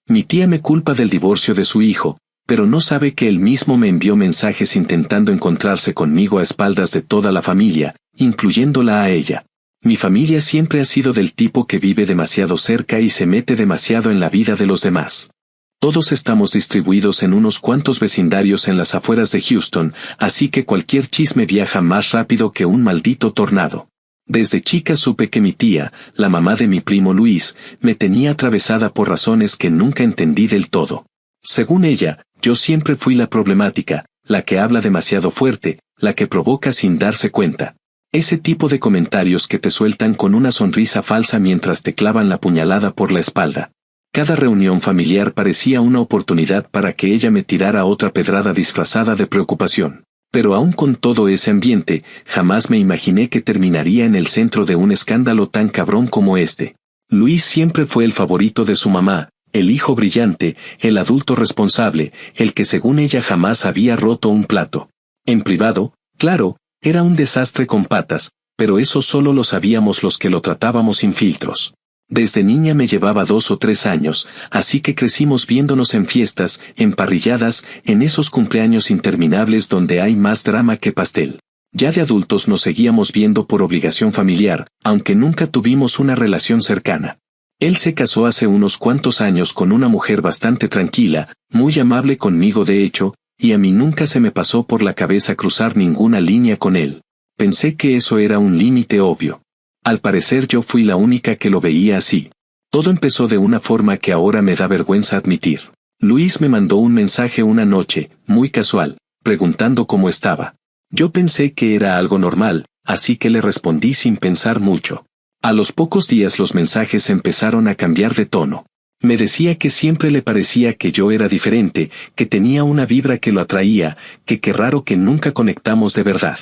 Mi tía me culpa del divorcio de su hijo, pero no sabe que él mismo me envió mensajes intentando encontrarse conmigo a espaldas de toda la familia, incluyéndola a ella. Mi familia siempre ha sido del tipo que vive demasiado cerca y se mete demasiado en la vida de los demás. Todos estamos distribuidos en unos cuantos vecindarios en las afueras de Houston, así que cualquier chisme viaja más rápido que un maldito tornado. Desde chica supe que mi tía, la mamá de mi primo Luis, me tenía atravesada por razones que nunca entendí del todo. Según ella, yo siempre fui la problemática, la que habla demasiado fuerte, la que provoca sin darse cuenta. Ese tipo de comentarios que te sueltan con una sonrisa falsa mientras te clavan la puñalada por la espalda. Cada reunión familiar parecía una oportunidad para que ella me tirara otra pedrada disfrazada de preocupación. Pero aún con todo ese ambiente, jamás me imaginé que terminaría en el centro de un escándalo tan cabrón como este. Luis siempre fue el favorito de su mamá, el hijo brillante, el adulto responsable, el que según ella jamás había roto un plato. En privado, claro, era un desastre con patas, pero eso solo lo sabíamos los que lo tratábamos sin filtros. Desde niña me llevaba 2 o 3 años, así que crecimos viéndonos en fiestas, en parrilladas, en esos cumpleaños interminables donde hay más drama que pastel. Ya de adultos nos seguíamos viendo por obligación familiar, aunque nunca tuvimos una relación cercana. Él se casó hace unos cuantos años con una mujer bastante tranquila, muy amable conmigo de hecho, y a mí nunca se me pasó por la cabeza cruzar ninguna línea con él. Pensé que eso era un límite obvio. Al parecer yo fui la única que lo veía así. Todo empezó de una forma que ahora me da vergüenza admitir. Luis me mandó un mensaje una noche, muy casual, preguntando cómo estaba. Yo pensé que era algo normal, así que le respondí sin pensar mucho. A los pocos días los mensajes empezaron a cambiar de tono. Me decía que siempre le parecía que yo era diferente, que tenía una vibra que lo atraía, que qué raro que nunca conectamos de verdad.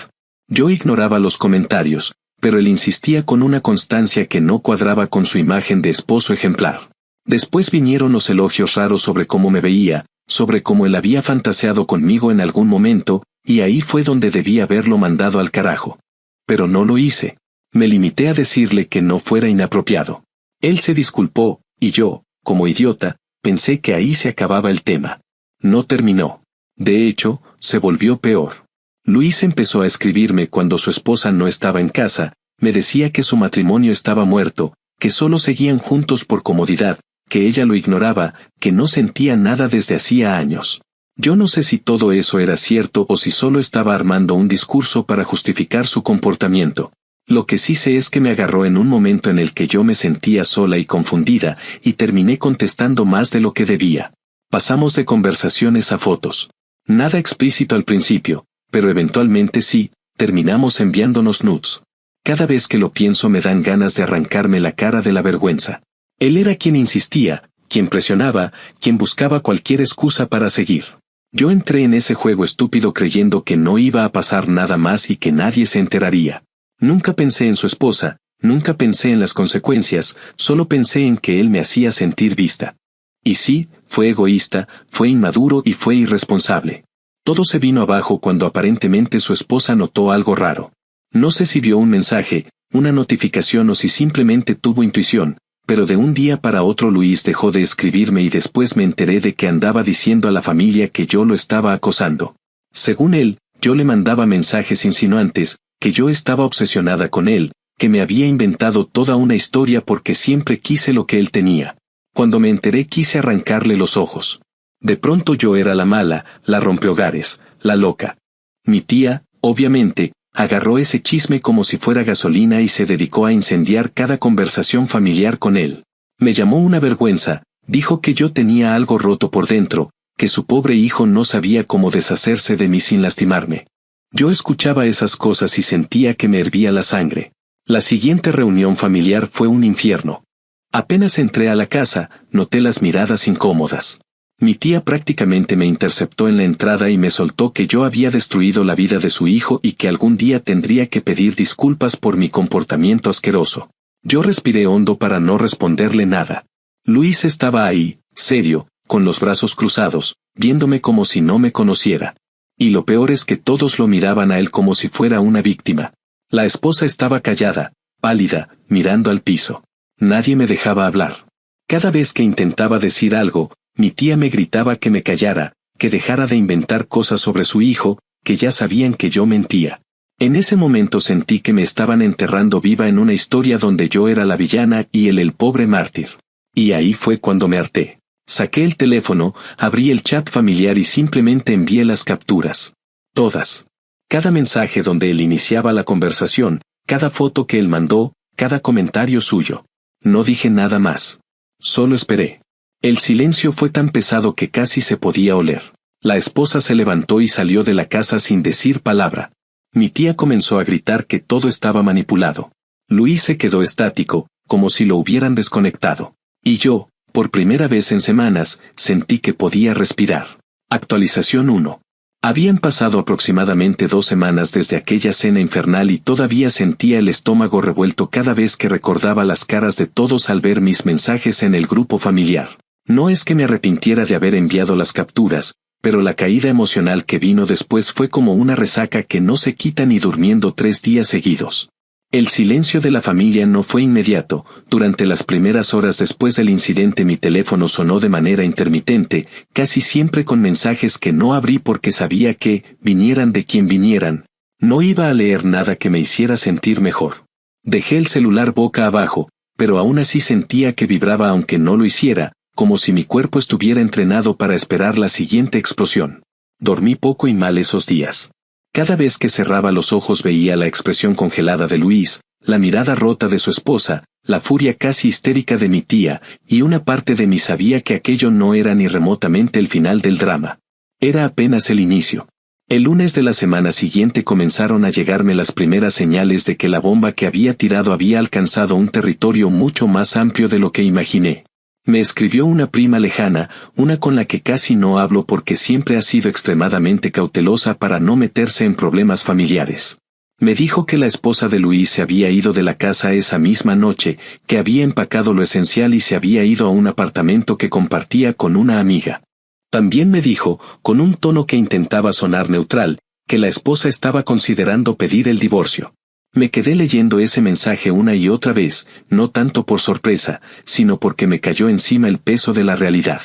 Yo ignoraba los comentarios, pero él insistía con una constancia que no cuadraba con su imagen de esposo ejemplar. Después vinieron los elogios raros sobre cómo me veía, sobre cómo él había fantaseado conmigo en algún momento, y ahí fue donde debí haberlo mandado al carajo. Pero no lo hice. Me limité a decirle que no fuera inapropiado. Él se disculpó, y yo, como idiota, pensé que ahí se acababa el tema. No terminó. De hecho, se volvió peor. Luis empezó a escribirme cuando su esposa no estaba en casa, me decía que su matrimonio estaba muerto, que solo seguían juntos por comodidad, que ella lo ignoraba, que no sentía nada desde hacía años. Yo no sé si todo eso era cierto o si solo estaba armando un discurso para justificar su comportamiento. Lo que sí sé es que me agarró en un momento en el que yo me sentía sola y confundida, y terminé contestando más de lo que debía. Pasamos de conversaciones a fotos. Nada explícito al principio, pero eventualmente sí, terminamos enviándonos nudes. Cada vez que lo pienso me dan ganas de arrancarme la cara de la vergüenza. Él era quien insistía, quien presionaba, quien buscaba cualquier excusa para seguir. Yo entré en ese juego estúpido creyendo que no iba a pasar nada más y que nadie se enteraría. Nunca pensé en su esposa, nunca pensé en las consecuencias, solo pensé en que él me hacía sentir vista. Y sí, fue egoísta, fue inmaduro y fue irresponsable. Todo se vino abajo cuando aparentemente su esposa notó algo raro. No sé si vio un mensaje, una notificación o si simplemente tuvo intuición, pero de un día para otro Luis dejó de escribirme y después me enteré de que andaba diciendo a la familia que yo lo estaba acosando. Según él, yo le mandaba mensajes insinuantes, que yo estaba obsesionada con él, que me había inventado toda una historia porque siempre quise lo que él tenía. Cuando me enteré quise arrancarle los ojos. De pronto yo era la mala, la rompehogares, la loca. Mi tía, obviamente, agarró ese chisme como si fuera gasolina y se dedicó a incendiar cada conversación familiar con él. Me llamó una vergüenza, dijo que yo tenía algo roto por dentro, que su pobre hijo no sabía cómo deshacerse de mí sin lastimarme. Yo escuchaba esas cosas y sentía que me hervía la sangre. La siguiente reunión familiar fue un infierno. Apenas entré a la casa, noté las miradas incómodas. Mi tía prácticamente me interceptó en la entrada y me soltó que yo había destruido la vida de su hijo y que algún día tendría que pedir disculpas por mi comportamiento asqueroso. Yo respiré hondo para no responderle nada. Luis estaba ahí, serio, con los brazos cruzados, viéndome como si no me conociera. Y lo peor es que todos lo miraban a él como si fuera una víctima. La esposa estaba callada, pálida, mirando al piso. Nadie me dejaba hablar. Cada vez que intentaba decir algo, mi tía me gritaba que me callara, que dejara de inventar cosas sobre su hijo, que ya sabían que yo mentía. En ese momento sentí que me estaban enterrando viva en una historia donde yo era la villana y él el pobre mártir. Y ahí fue cuando me harté. Saqué el teléfono, abrí el chat familiar y simplemente envié las capturas. Todas. Cada mensaje donde él iniciaba la conversación, cada foto que él mandó, cada comentario suyo. No dije nada más. Solo esperé. El silencio fue tan pesado que casi se podía oler. La esposa se levantó y salió de la casa sin decir palabra. Mi tía comenzó a gritar que todo estaba manipulado. Luis se quedó estático, como si lo hubieran desconectado. Y yo, por primera vez en semanas, sentí que podía respirar. Actualización 1. Habían pasado aproximadamente 2 semanas desde aquella cena infernal y todavía sentía el estómago revuelto cada vez que recordaba las caras de todos al ver mis mensajes en el grupo familiar. No es que me arrepintiera de haber enviado las capturas, pero la caída emocional que vino después fue como una resaca que no se quita ni durmiendo 3 días seguidos. El silencio de la familia no fue inmediato. Durante las primeras horas después del incidente mi teléfono sonó de manera intermitente, casi siempre con mensajes que no abrí porque sabía que, vinieran de quien vinieran, no iba a leer nada que me hiciera sentir mejor. Dejé el celular boca abajo, pero aún así sentía que vibraba aunque no lo hiciera, como si mi cuerpo estuviera entrenado para esperar la siguiente explosión. Dormí poco y mal esos días. Cada vez que cerraba los ojos veía la expresión congelada de Luis, la mirada rota de su esposa, la furia casi histérica de mi tía, y una parte de mí sabía que aquello no era ni remotamente el final del drama. Era apenas el inicio. El lunes de la semana siguiente comenzaron a llegarme las primeras señales de que la bomba que había tirado había alcanzado un territorio mucho más amplio de lo que imaginé. Me escribió una prima lejana, una con la que casi no hablo porque siempre ha sido extremadamente cautelosa para no meterse en problemas familiares. Me dijo que la esposa de Luis se había ido de la casa esa misma noche, que había empacado lo esencial y se había ido a un apartamento que compartía con una amiga. También me dijo, con un tono que intentaba sonar neutral, que la esposa estaba considerando pedir el divorcio. Me quedé leyendo ese mensaje una y otra vez, no tanto por sorpresa, sino porque me cayó encima el peso de la realidad.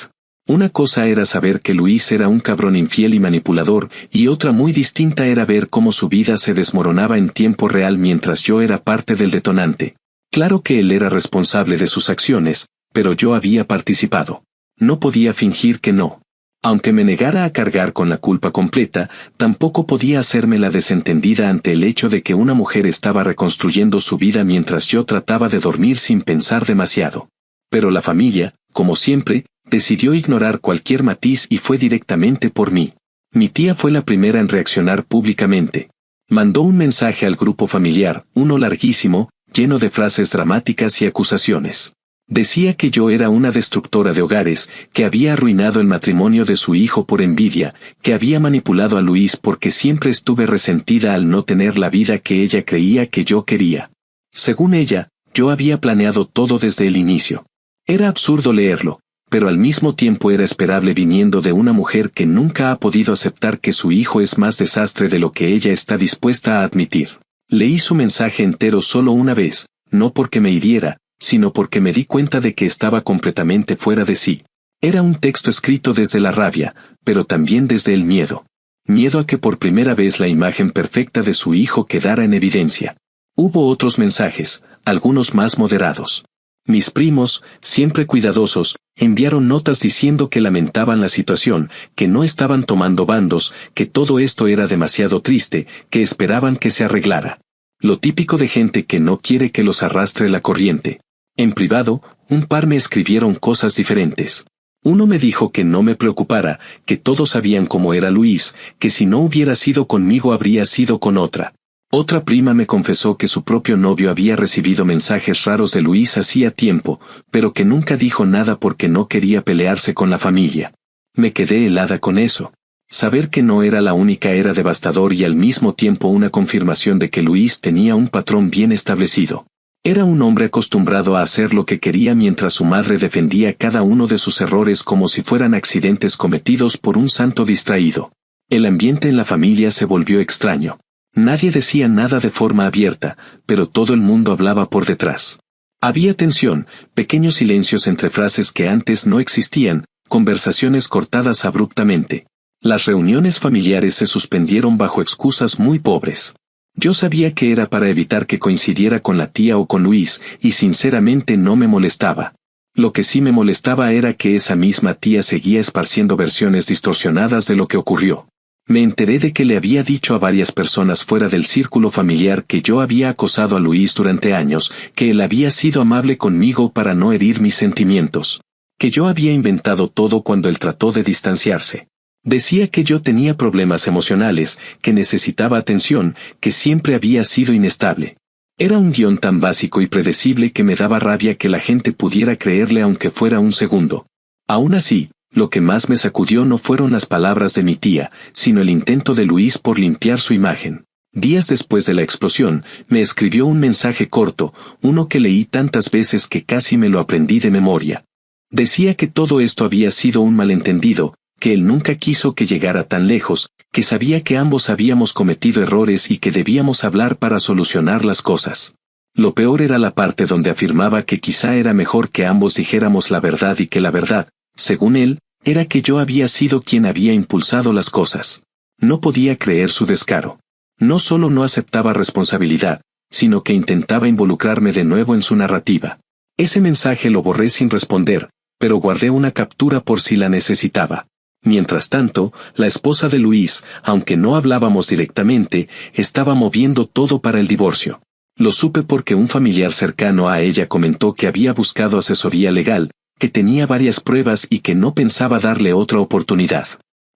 Una cosa era saber que Luis era un cabrón infiel y manipulador, y otra muy distinta era ver cómo su vida se desmoronaba en tiempo real mientras yo era parte del detonante. Claro que él era responsable de sus acciones, pero yo había participado. No podía fingir que no. Aunque me negara a cargar con la culpa completa, tampoco podía hacerme la desentendida ante el hecho de que una mujer estaba reconstruyendo su vida mientras yo trataba de dormir sin pensar demasiado. Pero la familia, como siempre, decidió ignorar cualquier matiz y fue directamente por mí. Mi tía fue la primera en reaccionar públicamente. Mandó un mensaje al grupo familiar, uno larguísimo, lleno de frases dramáticas y acusaciones. Decía que yo era una destructora de hogares, que había arruinado el matrimonio de su hijo por envidia, que había manipulado a Luis porque siempre estuve resentida al no tener la vida que ella creía que yo quería. Según ella, yo había planeado todo desde el inicio. Era absurdo leerlo, pero al mismo tiempo era esperable viniendo de una mujer que nunca ha podido aceptar que su hijo es más desastre de lo que ella está dispuesta a admitir. Leí su mensaje entero solo una vez, no porque me hiriera, sino porque me di cuenta de que estaba completamente fuera de sí. Era un texto escrito desde la rabia, pero también desde el miedo. Miedo a que por primera vez la imagen perfecta de su hijo quedara en evidencia. Hubo otros mensajes, algunos más moderados. Mis primos, siempre cuidadosos, enviaron notas diciendo que lamentaban la situación, que no estaban tomando bandos, que todo esto era demasiado triste, que esperaban que se arreglara. Lo típico de gente que no quiere que los arrastre la corriente. En privado, un par me escribieron cosas diferentes. Uno me dijo que no me preocupara, que todos sabían cómo era Luis, que si no hubiera sido conmigo habría sido con otra. Otra prima me confesó que su propio novio había recibido mensajes raros de Luis hacía tiempo, pero que nunca dijo nada porque no quería pelearse con la familia. Me quedé helada con eso. Saber que no era la única era devastador y al mismo tiempo una confirmación de que Luis tenía un patrón bien establecido. Era un hombre acostumbrado a hacer lo que quería mientras su madre defendía cada uno de sus errores como si fueran accidentes cometidos por un santo distraído. El ambiente en la familia se volvió extraño. Nadie decía nada de forma abierta, pero todo el mundo hablaba por detrás. Había tensión, pequeños silencios entre frases que antes no existían, conversaciones cortadas abruptamente. Las reuniones familiares se suspendieron bajo excusas muy pobres. Yo sabía que era para evitar que coincidiera con la tía o con Luis, y sinceramente no me molestaba. Lo que sí me molestaba era que esa misma tía seguía esparciendo versiones distorsionadas de lo que ocurrió. Me enteré de que le había dicho a varias personas fuera del círculo familiar que yo había acosado a Luis durante años, que él había sido amable conmigo para no herir mis sentimientos, que yo había inventado todo cuando él trató de distanciarse. Decía que yo tenía problemas emocionales, que necesitaba atención, que siempre había sido inestable. Era un guión tan básico y predecible que me daba rabia que la gente pudiera creerle aunque fuera un segundo. Aún así, lo que más me sacudió no fueron las palabras de mi tía, sino el intento de Luis por limpiar su imagen. Días después de la explosión, me escribió un mensaje corto, uno que leí tantas veces que casi me lo aprendí de memoria. Decía que todo esto había sido un malentendido, que él nunca quiso que llegara tan lejos, que sabía que ambos habíamos cometido errores y que debíamos hablar para solucionar las cosas. Lo peor era la parte donde afirmaba que quizá era mejor que ambos dijéramos la verdad y que la verdad, según él, era que yo había sido quien había impulsado las cosas. No podía creer su descaro. No solo no aceptaba responsabilidad, sino que intentaba involucrarme de nuevo en su narrativa. Ese mensaje lo borré sin responder, pero guardé una captura por si la necesitaba. Mientras tanto, la esposa de Luis, aunque no hablábamos directamente, estaba moviendo todo para el divorcio. Lo supe porque un familiar cercano a ella comentó que había buscado asesoría legal, que tenía varias pruebas y que no pensaba darle otra oportunidad.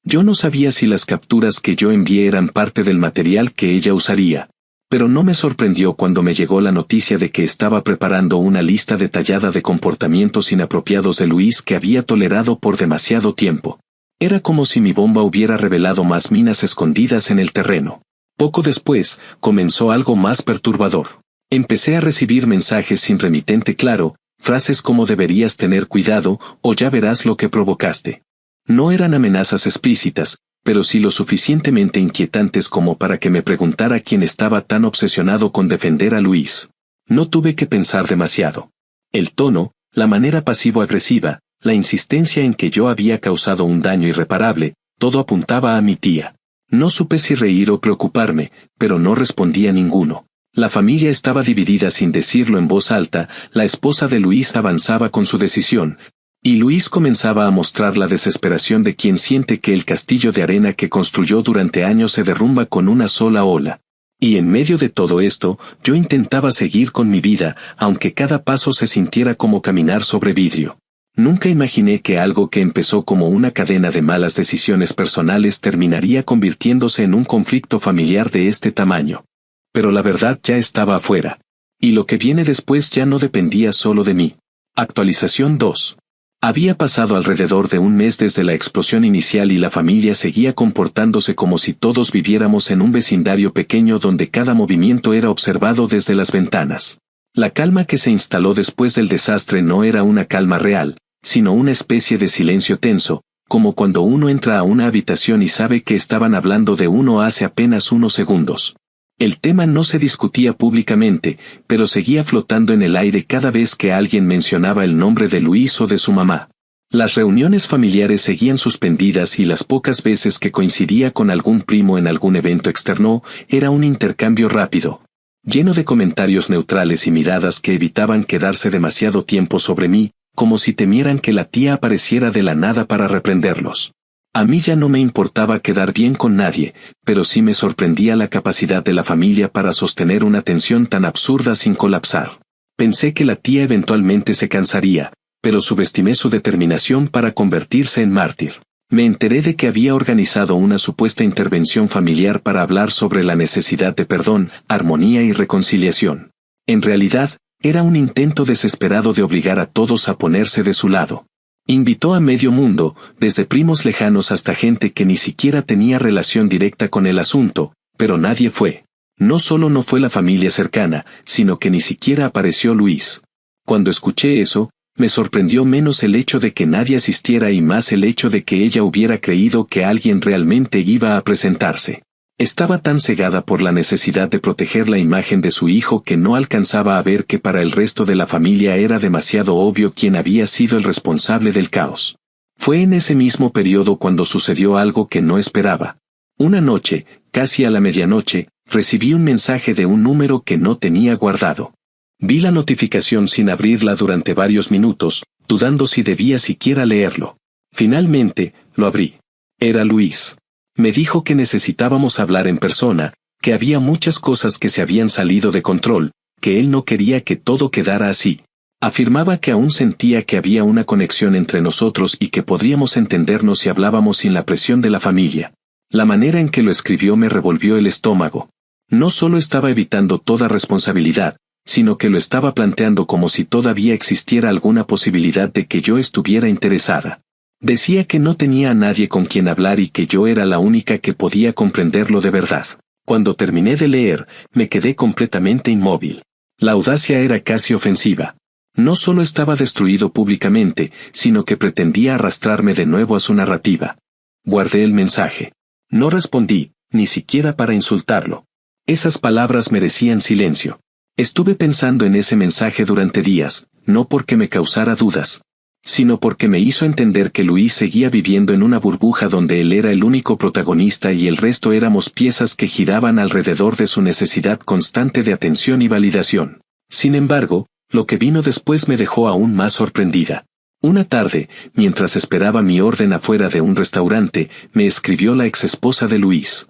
Yo no sabía si las capturas que yo envié eran parte del material que ella usaría, pero no me sorprendió cuando me llegó la noticia de que estaba preparando una lista detallada de comportamientos inapropiados de Luis que había tolerado por demasiado tiempo. Era como si mi bomba hubiera revelado más minas escondidas en el terreno. Poco después, comenzó algo más perturbador. Empecé a recibir mensajes sin remitente claro, frases como deberías tener cuidado o ya verás lo que provocaste. No eran amenazas explícitas, pero sí lo suficientemente inquietantes como para que me preguntara quién estaba tan obsesionado con defender a Luis. No tuve que pensar demasiado. El tono, la manera pasivo-agresiva, la insistencia en que yo había causado un daño irreparable, todo apuntaba a mi tía. No supe si reír o preocuparme, pero no respondí a ninguno. La familia estaba dividida sin decirlo en voz alta, la esposa de Luis avanzaba con su decisión, y Luis comenzaba a mostrar la desesperación de quien siente que el castillo de arena que construyó durante años se derrumba con una sola ola. Y en medio de todo esto, yo intentaba seguir con mi vida, aunque cada paso se sintiera como caminar sobre vidrio. Nunca imaginé que algo que empezó como una cadena de malas decisiones personales terminaría convirtiéndose en un conflicto familiar de este tamaño. Pero la verdad ya estaba afuera. Y lo que viene después ya no dependía solo de mí. Actualización 2. Había pasado alrededor de un mes desde la explosión inicial y la familia seguía comportándose como si todos viviéramos en un vecindario pequeño donde cada movimiento era observado desde las ventanas. La calma que se instaló después del desastre no era una calma real, sino una especie de silencio tenso, como cuando uno entra a una habitación y sabe que estaban hablando de uno hace apenas unos segundos. El tema no se discutía públicamente, pero seguía flotando en el aire cada vez que alguien mencionaba el nombre de Luis o de su mamá. Las reuniones familiares seguían suspendidas y las pocas veces que coincidía con algún primo en algún evento externo, era un intercambio rápido, lleno de comentarios neutrales y miradas que evitaban quedarse demasiado tiempo sobre mí, como si temieran que la tía apareciera de la nada para reprenderlos. A mí ya no me importaba quedar bien con nadie, pero sí me sorprendía la capacidad de la familia para sostener una tensión tan absurda sin colapsar. Pensé que la tía eventualmente se cansaría, pero subestimé su determinación para convertirse en mártir. Me enteré de que había organizado una supuesta intervención familiar para hablar sobre la necesidad de perdón, armonía y reconciliación. En realidad, era un intento desesperado de obligar a todos a ponerse de su lado. Invitó a medio mundo, desde primos lejanos hasta gente que ni siquiera tenía relación directa con el asunto, pero nadie fue. No solo no fue la familia cercana, sino que ni siquiera apareció Luis. Cuando escuché eso, me sorprendió menos el hecho de que nadie asistiera y más el hecho de que ella hubiera creído que alguien realmente iba a presentarse. Estaba tan cegada por la necesidad de proteger la imagen de su hijo que no alcanzaba a ver que para el resto de la familia era demasiado obvio quién había sido el responsable del caos. Fue en ese mismo periodo cuando sucedió algo que no esperaba. Una noche, casi a la medianoche, recibí un mensaje de un número que no tenía guardado. Vi la notificación sin abrirla durante varios minutos, dudando si debía siquiera leerlo. Finalmente, lo abrí. Era Luis. Me dijo que necesitábamos hablar en persona, que había muchas cosas que se habían salido de control, que él no quería que todo quedara así. Afirmaba que aún sentía que había una conexión entre nosotros y que podríamos entendernos si hablábamos sin la presión de la familia. La manera en que lo escribió me revolvió el estómago. No solo estaba evitando toda responsabilidad, sino que lo estaba planteando como si todavía existiera alguna posibilidad de que yo estuviera interesada. Decía que no tenía a nadie con quien hablar y que yo era la única que podía comprenderlo de verdad. Cuando terminé de leer, me quedé completamente inmóvil. La audacia era casi ofensiva. No solo estaba destruido públicamente, sino que pretendía arrastrarme de nuevo a su narrativa. Guardé el mensaje. No respondí, ni siquiera para insultarlo. Esas palabras merecían silencio. Estuve pensando en ese mensaje durante días, no porque me causara dudas, sino porque me hizo entender que Luis seguía viviendo en una burbuja donde él era el único protagonista y el resto éramos piezas que giraban alrededor de su necesidad constante de atención y validación. Sin embargo, lo que vino después me dejó aún más sorprendida. Una tarde, mientras esperaba mi orden afuera de un restaurante, me escribió la exesposa de Luis.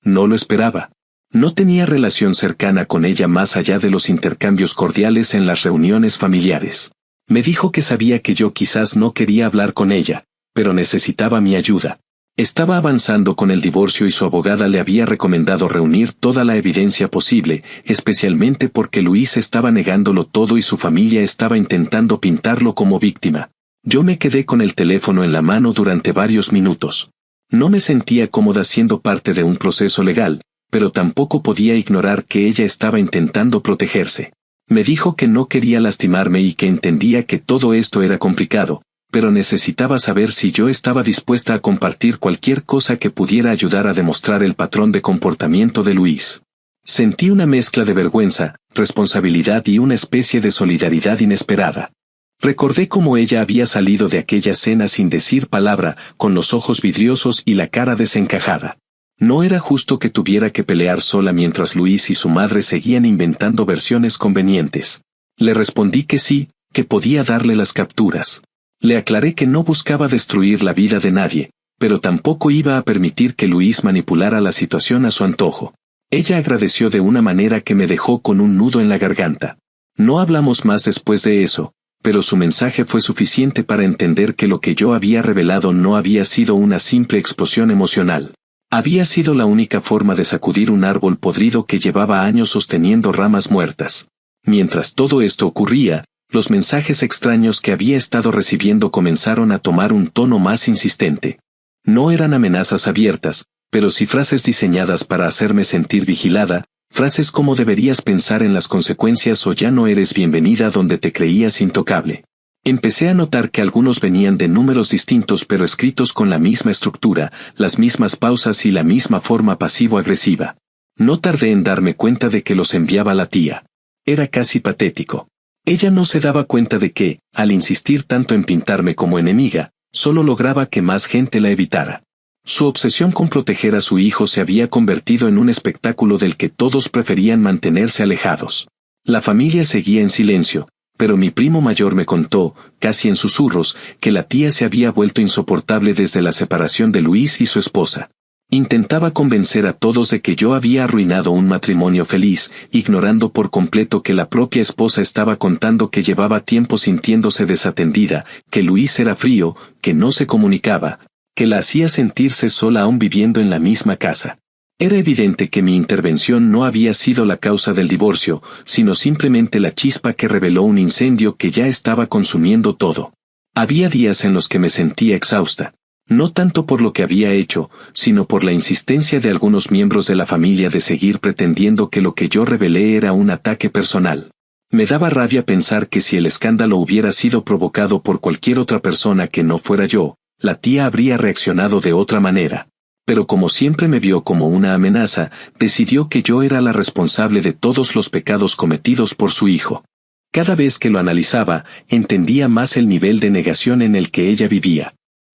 No lo esperaba. No tenía relación cercana con ella más allá de los intercambios cordiales en las reuniones familiares. Me dijo que sabía que yo quizás no quería hablar con ella, pero necesitaba mi ayuda. Estaba avanzando con el divorcio y su abogada le había recomendado reunir toda la evidencia posible, especialmente porque Luis estaba negándolo todo y su familia estaba intentando pintarlo como víctima. Yo me quedé con el teléfono en la mano durante varios minutos. No me sentía cómoda siendo parte de un proceso legal, pero tampoco podía ignorar que ella estaba intentando protegerse. Me dijo que no quería lastimarme y que entendía que todo esto era complicado, pero necesitaba saber si yo estaba dispuesta a compartir cualquier cosa que pudiera ayudar a demostrar el patrón de comportamiento de Luis. Sentí una mezcla de vergüenza, responsabilidad y una especie de solidaridad inesperada. Recordé cómo ella había salido de aquella cena sin decir palabra, con los ojos vidriosos y la cara desencajada. No era justo que tuviera que pelear sola mientras Luis y su madre seguían inventando versiones convenientes. Le respondí que sí, que podía darle las capturas. Le aclaré que no buscaba destruir la vida de nadie, pero tampoco iba a permitir que Luis manipulara la situación a su antojo. Ella agradeció de una manera que me dejó con un nudo en la garganta. No hablamos más después de eso, pero su mensaje fue suficiente para entender que lo que yo había revelado no había sido una simple explosión emocional. Había sido la única forma de sacudir un árbol podrido que llevaba años sosteniendo ramas muertas. Mientras todo esto ocurría, los mensajes extraños que había estado recibiendo comenzaron a tomar un tono más insistente. No eran amenazas abiertas, pero sí frases diseñadas para hacerme sentir vigilada, frases como deberías pensar en las consecuencias o ya no eres bienvenida donde te creías intocable. Empecé a notar que algunos venían de números distintos pero escritos con la misma estructura, las mismas pausas y la misma forma pasivo-agresiva. No tardé en darme cuenta de que los enviaba la tía. Era casi patético. Ella no se daba cuenta de que, al insistir tanto en pintarme como enemiga, solo lograba que más gente la evitara. Su obsesión con proteger a su hijo se había convertido en un espectáculo del que todos preferían mantenerse alejados. La familia seguía en silencio, pero mi primo mayor me contó, casi en susurros, que la tía se había vuelto insoportable desde la separación de Luis y su esposa. Intentaba convencer a todos de que yo había arruinado un matrimonio feliz, ignorando por completo que la propia esposa estaba contando que llevaba tiempo sintiéndose desatendida, que Luis era frío, que no se comunicaba, que la hacía sentirse sola aún viviendo en la misma casa. Era evidente que mi intervención no había sido la causa del divorcio, sino simplemente la chispa que reveló un incendio que ya estaba consumiendo todo. Había días en los que me sentía exhausta. No tanto por lo que había hecho, sino por la insistencia de algunos miembros de la familia de seguir pretendiendo que lo que yo revelé era un ataque personal. Me daba rabia pensar que si el escándalo hubiera sido provocado por cualquier otra persona que no fuera yo, la tía habría reaccionado de otra manera. Pero como siempre me vio como una amenaza, decidió que yo era la responsable de todos los pecados cometidos por su hijo. Cada vez que lo analizaba, entendía más el nivel de negación en el que ella vivía.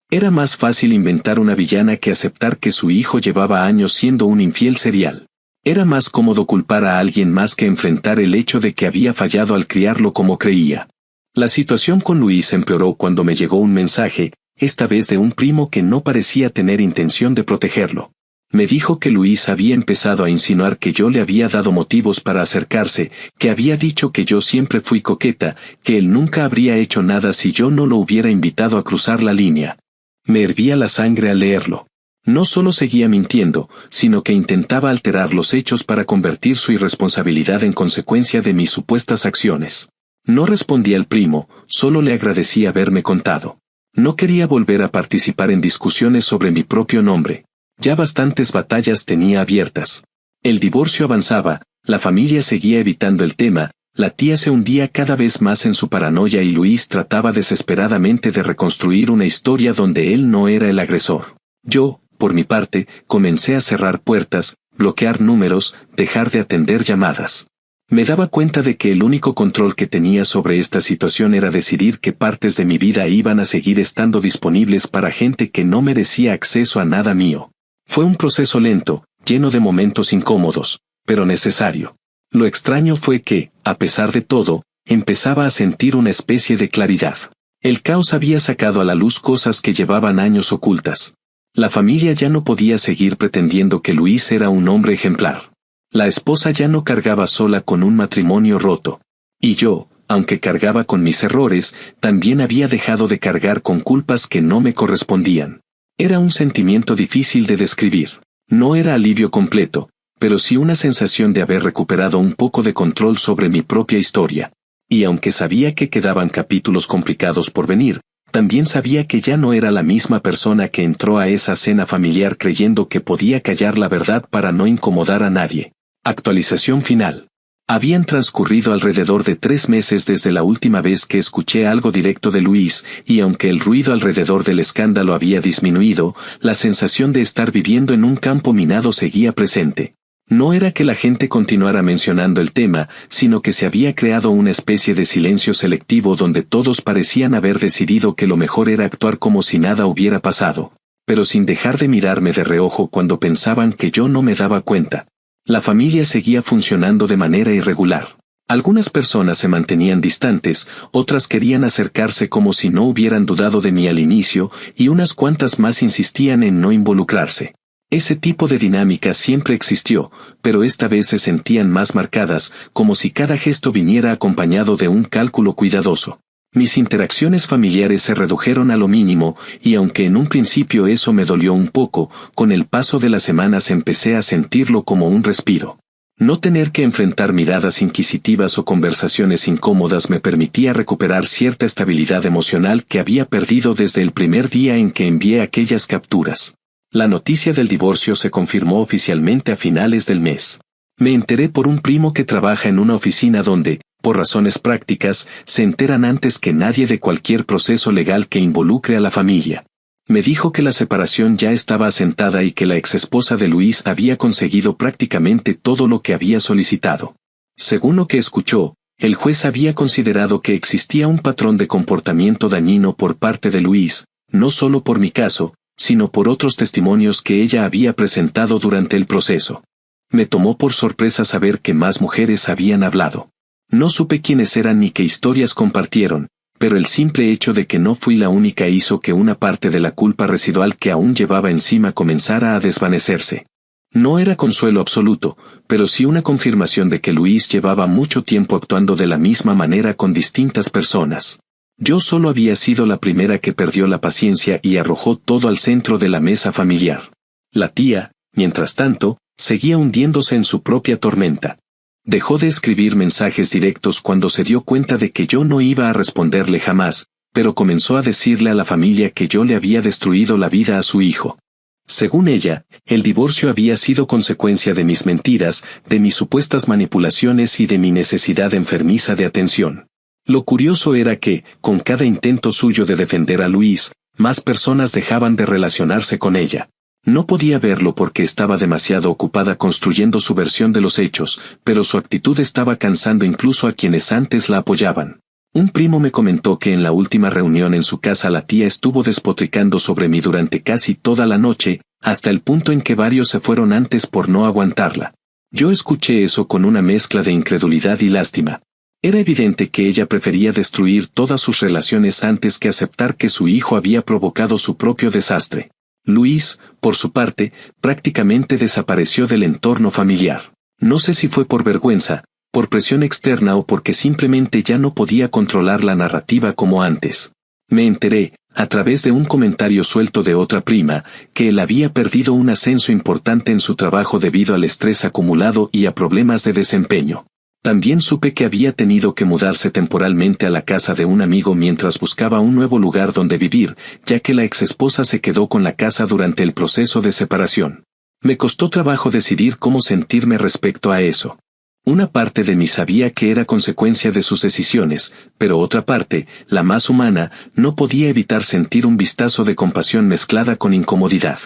Era más fácil inventar una villana que aceptar que su hijo llevaba años siendo un infiel serial. Era más cómodo culpar a alguien más que enfrentar el hecho de que había fallado al criarlo como creía. La situación con Luis empeoró cuando me llegó un mensaje, esta vez de un primo que no parecía tener intención de protegerlo. Me dijo que Luis había empezado a insinuar que yo le había dado motivos para acercarse, que había dicho que yo siempre fui coqueta, que él nunca habría hecho nada si yo no lo hubiera invitado a cruzar la línea. Me hervía la sangre al leerlo. No solo seguía mintiendo, sino que intentaba alterar los hechos para convertir su irresponsabilidad en consecuencia de mis supuestas acciones. No respondí al primo, solo le agradecí haberme contado. No quería volver a participar en discusiones sobre mi propio nombre. Ya bastantes batallas tenía abiertas. El divorcio avanzaba, la familia seguía evitando el tema, la tía se hundía cada vez más en su paranoia y Luis trataba desesperadamente de reconstruir una historia donde él no era el agresor. Yo, por mi parte, comencé a cerrar puertas, bloquear números, dejar de atender llamadas. Me daba cuenta de que el único control que tenía sobre esta situación era decidir qué partes de mi vida iban a seguir estando disponibles para gente que no merecía acceso a nada mío. Fue un proceso lento, lleno de momentos incómodos, pero necesario. Lo extraño fue que, a pesar de todo, empezaba a sentir una especie de claridad. El caos había sacado a la luz cosas que llevaban años ocultas. La familia ya no podía seguir pretendiendo que Luis era un hombre ejemplar. La esposa ya no cargaba sola con un matrimonio roto. Y yo, aunque cargaba con mis errores, también había dejado de cargar con culpas que no me correspondían. Era un sentimiento difícil de describir. No era alivio completo, pero sí una sensación de haber recuperado un poco de control sobre mi propia historia. Y aunque sabía que quedaban capítulos complicados por venir, también sabía que ya no era la misma persona que entró a esa cena familiar creyendo que podía callar la verdad para no incomodar a nadie. Actualización final. Habían transcurrido alrededor de 3 meses desde la última vez que escuché algo directo de Luis, y aunque el ruido alrededor del escándalo había disminuido, la sensación de estar viviendo en un campo minado seguía presente. No era que la gente continuara mencionando el tema, sino que se había creado una especie de silencio selectivo donde todos parecían haber decidido que lo mejor era actuar como si nada hubiera pasado, pero sin dejar de mirarme de reojo cuando pensaban que yo no me daba cuenta. La familia seguía funcionando de manera irregular. Algunas personas se mantenían distantes, otras querían acercarse como si no hubieran dudado de mí al inicio, y unas cuantas más insistían en no involucrarse. Ese tipo de dinámica siempre existió, pero esta vez se sentían más marcadas, como si cada gesto viniera acompañado de un cálculo cuidadoso. Mis interacciones familiares se redujeron a lo mínimo, y aunque en un principio eso me dolió un poco, con el paso de las semanas empecé a sentirlo como un respiro. No tener que enfrentar miradas inquisitivas o conversaciones incómodas me permitía recuperar cierta estabilidad emocional que había perdido desde el primer día en que envié aquellas capturas. La noticia del divorcio se confirmó oficialmente a finales del mes. Me enteré por un primo que trabaja en una oficina donde, por razones prácticas, se enteran antes que nadie de cualquier proceso legal que involucre a la familia. Me dijo que la separación ya estaba asentada y que la exesposa de Luis había conseguido prácticamente todo lo que había solicitado. Según lo que escuchó, el juez había considerado que existía un patrón de comportamiento dañino por parte de Luis, no solo por mi caso, sino por otros testimonios que ella había presentado durante el proceso. Me tomó por sorpresa saber que más mujeres habían hablado. No supe quiénes eran ni qué historias compartieron, pero el simple hecho de que no fui la única hizo que una parte de la culpa residual que aún llevaba encima comenzara a desvanecerse. No era consuelo absoluto, pero sí una confirmación de que Luis llevaba mucho tiempo actuando de la misma manera con distintas personas. Yo solo había sido la primera que perdió la paciencia y arrojó todo al centro de la mesa familiar. La tía, mientras tanto, seguía hundiéndose en su propia tormenta. Dejó de escribir mensajes directos cuando se dio cuenta de que yo no iba a responderle jamás, pero comenzó a decirle a la familia que yo le había destruido la vida a su hijo. Según ella, el divorcio había sido consecuencia de mis mentiras, de mis supuestas manipulaciones y de mi necesidad enfermiza de atención. Lo curioso era que, con cada intento suyo de defender a Luis, más personas dejaban de relacionarse con ella. No podía verlo porque estaba demasiado ocupada construyendo su versión de los hechos, pero su actitud estaba cansando incluso a quienes antes la apoyaban. Un primo me comentó que en la última reunión en su casa la tía estuvo despotricando sobre mí durante casi toda la noche, hasta el punto en que varios se fueron antes por no aguantarla. Yo escuché eso con una mezcla de incredulidad y lástima. Era evidente que ella prefería destruir todas sus relaciones antes que aceptar que su hijo había provocado su propio desastre. Luis, por su parte, prácticamente desapareció del entorno familiar. No sé si fue por vergüenza, por presión externa o porque simplemente ya no podía controlar la narrativa como antes. Me enteré, a través de un comentario suelto de otra prima, que él había perdido un ascenso importante en su trabajo debido al estrés acumulado y a problemas de desempeño. También supe que había tenido que mudarse temporalmente a la casa de un amigo mientras buscaba un nuevo lugar donde vivir, ya que la exesposa se quedó con la casa durante el proceso de separación. Me costó trabajo decidir cómo sentirme respecto a eso. Una parte de mí sabía que era consecuencia de sus decisiones, pero otra parte, la más humana, no podía evitar sentir un vistazo de compasión mezclada con incomodidad.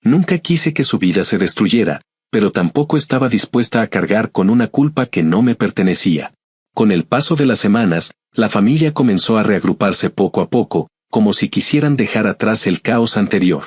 Nunca quise que su vida se destruyera, pero tampoco estaba dispuesta a cargar con una culpa que no me pertenecía. Con el paso de las semanas, la familia comenzó a reagruparse poco a poco, como si quisieran dejar atrás el caos anterior.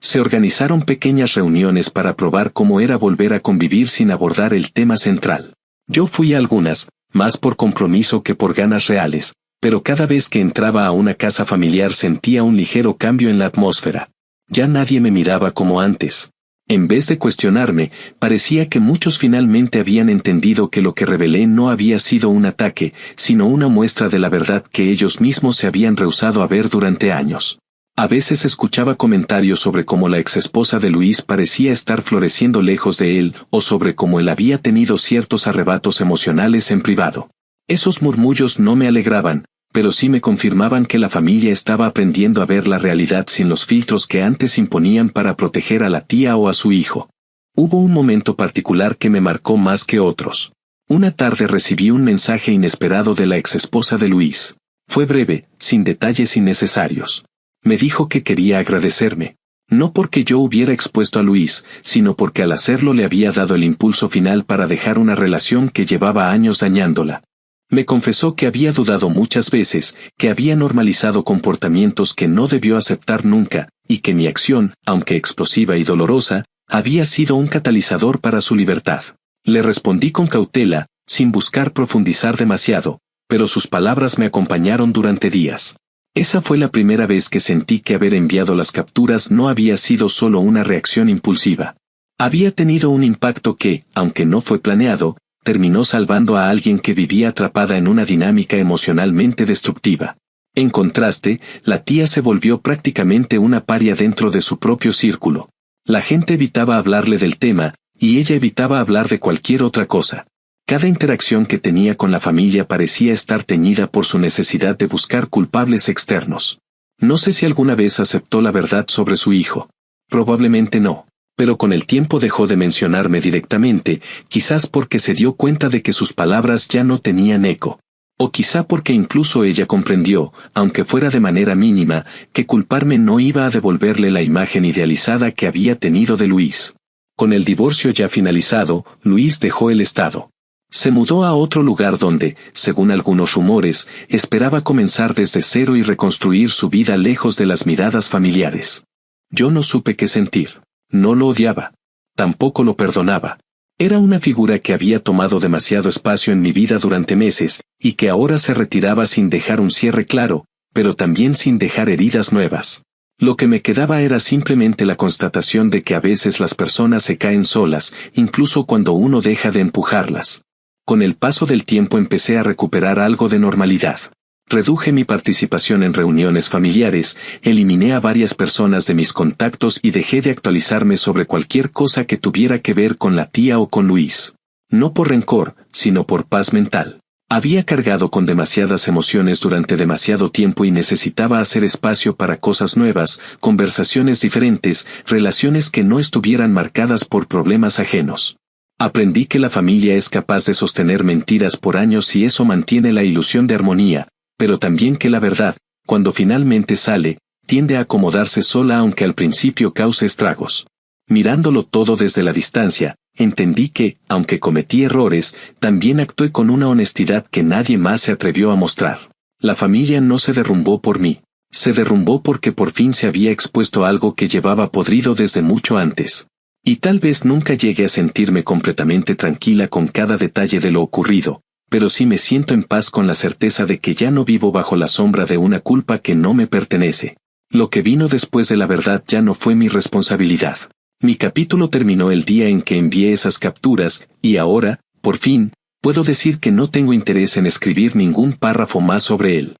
Se organizaron pequeñas reuniones para probar cómo era volver a convivir sin abordar el tema central. Yo fui a algunas, más por compromiso que por ganas reales, pero cada vez que entraba a una casa familiar sentía un ligero cambio en la atmósfera. Ya nadie me miraba como antes. En vez de cuestionarme, parecía que muchos finalmente habían entendido que lo que revelé no había sido un ataque, sino una muestra de la verdad que ellos mismos se habían rehusado a ver durante años. A veces escuchaba comentarios sobre cómo la exesposa de Luis parecía estar floreciendo lejos de él, o sobre cómo él había tenido ciertos arrebatos emocionales en privado. Esos murmullos no me alegraban, pero sí me confirmaban que la familia estaba aprendiendo a ver la realidad sin los filtros que antes imponían para proteger a la tía o a su hijo. Hubo un momento particular que me marcó más que otros. Una tarde recibí un mensaje inesperado de la exesposa de Luis. Fue breve, sin detalles innecesarios. Me dijo que quería agradecerme. No porque yo hubiera expuesto a Luis, sino porque al hacerlo le había dado el impulso final para dejar una relación que llevaba años dañándola. Me confesó que había dudado muchas veces, que había normalizado comportamientos que no debió aceptar nunca, y que mi acción, aunque explosiva y dolorosa, había sido un catalizador para su libertad. Le respondí con cautela, sin buscar profundizar demasiado, pero sus palabras me acompañaron durante días. Esa fue la primera vez que sentí que haber enviado las capturas no había sido solo una reacción impulsiva. Había tenido un impacto que, aunque no fue planeado, terminó salvando a alguien que vivía atrapada en una dinámica emocionalmente destructiva. En contraste, la tía se volvió prácticamente una paria dentro de su propio círculo. La gente evitaba hablarle del tema, y ella evitaba hablar de cualquier otra cosa. Cada interacción que tenía con la familia parecía estar teñida por su necesidad de buscar culpables externos. No sé si alguna vez aceptó la verdad sobre su hijo. Probablemente no. Pero con el tiempo dejó de mencionarme directamente, quizás porque se dio cuenta de que sus palabras ya no tenían eco. O quizá porque incluso ella comprendió, aunque fuera de manera mínima, que culparme no iba a devolverle la imagen idealizada que había tenido de Luis. Con el divorcio ya finalizado, Luis dejó el estado. Se mudó a otro lugar donde, según algunos rumores, esperaba comenzar desde cero y reconstruir su vida lejos de las miradas familiares. Yo no supe qué sentir. No lo odiaba. Tampoco lo perdonaba. Era una figura que había tomado demasiado espacio en mi vida durante meses, y que ahora se retiraba sin dejar un cierre claro, pero también sin dejar heridas nuevas. Lo que me quedaba era simplemente la constatación de que a veces las personas se caen solas, incluso cuando uno deja de empujarlas. Con el paso del tiempo empecé a recuperar algo de normalidad. Reduje mi participación en reuniones familiares, eliminé a varias personas de mis contactos y dejé de actualizarme sobre cualquier cosa que tuviera que ver con la tía o con Luis. No por rencor, sino por paz mental. Había cargado con demasiadas emociones durante demasiado tiempo y necesitaba hacer espacio para cosas nuevas, conversaciones diferentes, relaciones que no estuvieran marcadas por problemas ajenos. Aprendí que la familia es capaz de sostener mentiras por años si eso mantiene la ilusión de armonía, pero también que la verdad, cuando finalmente sale, tiende a acomodarse sola aunque al principio cause estragos. Mirándolo todo desde la distancia, entendí que, aunque cometí errores, también actué con una honestidad que nadie más se atrevió a mostrar. La familia no se derrumbó por mí. Se derrumbó porque por fin se había expuesto algo que llevaba podrido desde mucho antes. Y tal vez nunca llegue a sentirme completamente tranquila con cada detalle de lo ocurrido, pero sí me siento en paz con la certeza de que ya no vivo bajo la sombra de una culpa que no me pertenece. Lo que vino después de la verdad ya no fue mi responsabilidad. Mi capítulo terminó el día en que envié esas capturas, y ahora, por fin, puedo decir que no tengo interés en escribir ningún párrafo más sobre él.